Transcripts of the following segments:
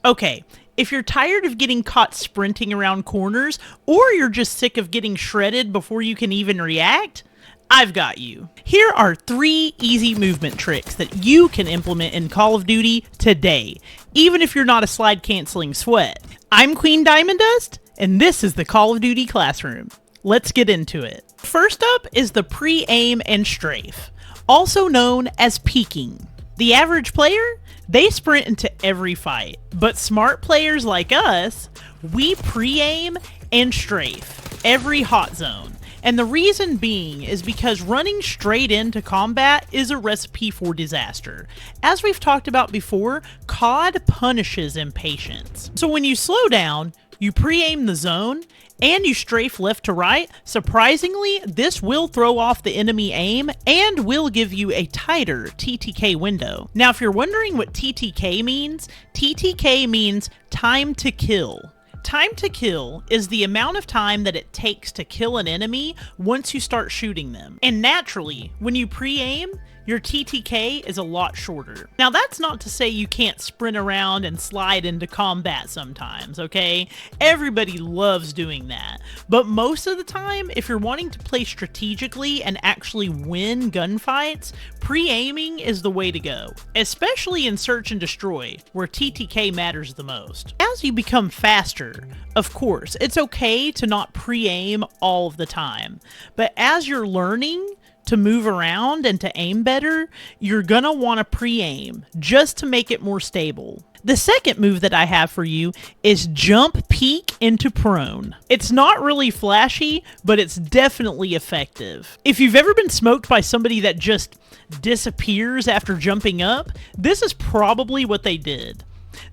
Okay, if you're tired of getting caught sprinting around corners, or you're just sick of getting shredded before you can even react, I've got you. Here are 3 easy movement tricks that you can implement in Call of Duty today, even if you're not a slide canceling sweat. I'm Queen Diamond Dust, and this is the Call of Duty Classroom. Let's get into it. First up is the pre-aim and strafe, also known as peeking. The average player, they sprint into every fight, but smart players like us, we pre-aim and strafe every hot zone. And the reason being is because running straight into combat is a recipe for disaster. As we've talked about before, COD punishes impatience. So when you slow down, you pre-aim the zone, and you strafe left to right, surprisingly, this will throw off the enemy aim and will give you a tighter TTK window. Now, if you're wondering what TTK means time to kill. Time to kill is the amount of time that it takes to kill an enemy once you start shooting them. And naturally, when you pre-aim, your TTK is a lot shorter. Now, that's not to say you can't sprint around and slide into combat sometimes, okay? Everybody loves doing that. But most of the time, if you're wanting to play strategically and actually win gunfights, pre-aiming is the way to go, especially in Search and Destroy, where TTK matters the most. As you become faster, of course, it's okay to not pre-aim all of the time, but as you're learning to move around and to aim better, you're gonna want to pre-aim just to make it more stable. The second move that I have for you is jump peek into prone. It's not really flashy, but it's definitely effective. If you've ever been smoked by somebody that just disappears after jumping up, this is probably what they did.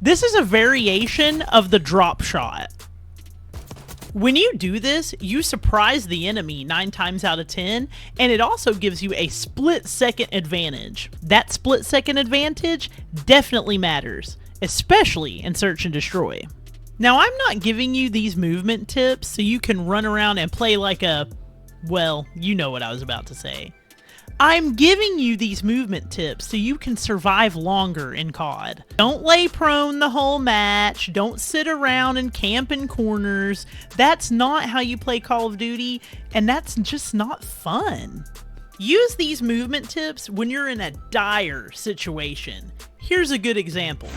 This is a variation of the drop shot. When you do this, you surprise the enemy 9 times out of 10, and it also gives you a split-second advantage. That split-second advantage definitely matters, especially in Search and Destroy. Now, I'm not giving you these movement tips so you can run around and play like a, well, you know what I was about to say. I'm giving you these movement tips so you can survive longer in COD. Don't lay prone the whole match. Don't sit around and camp in corners. That's not how you play Call of Duty, and that's just not fun. Use these movement tips when you're in a dire situation. Here's a good example.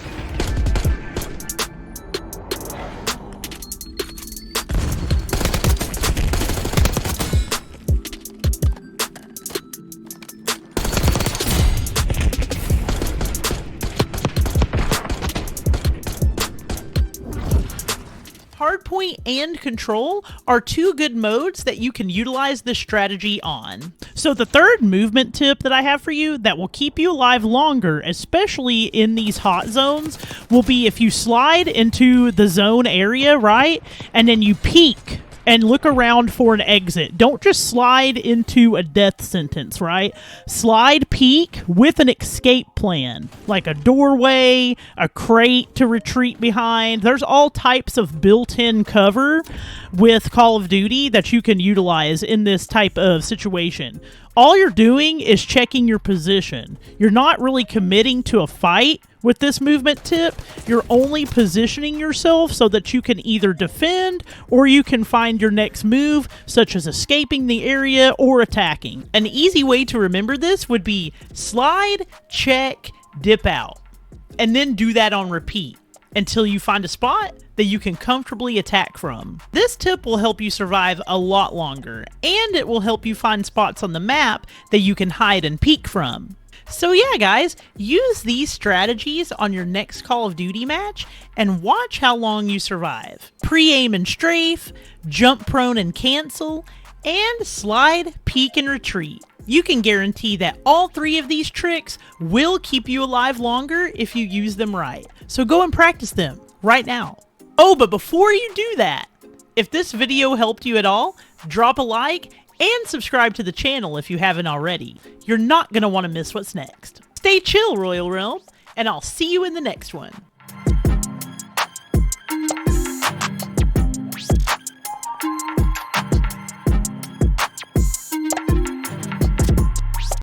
Hardpoint and Control are 2 good modes that you can utilize this strategy on. So the third movement tip that I have for you that will keep you alive longer, especially in these hot zones, will be if you slide into the zone area, right? And then you peek and look around for an exit. Don't just slide into a death sentence, right? Slide peek with an escape plan, like a doorway, a crate to retreat behind. There's all types of built-in cover with Call of Duty that you can utilize in this type of situation. All you're doing is checking your position. You're not really committing to a fight with this movement tip. You're only positioning yourself so that you can either defend or you can find your next move, such as escaping the area or attacking. An easy way to remember this would be slide, check, dip out, and then do that on repeat until you find a spot that you can comfortably attack from. This tip will help you survive a lot longer, and it will help you find spots on the map that you can hide and peek from. So yeah, guys, use these strategies on your next Call of Duty match and watch how long you survive. Pre-aim and strafe, jump prone and cancel, and slide, peek, and retreat. You can guarantee that all 3 of these tricks will keep you alive longer if you use them right. So go and practice them right now. Oh, but before you do that, if this video helped you at all, drop a like and subscribe to the channel if you haven't already. You're not going to want to miss what's next. Stay chill, Royal Realm, and I'll see you in the next one.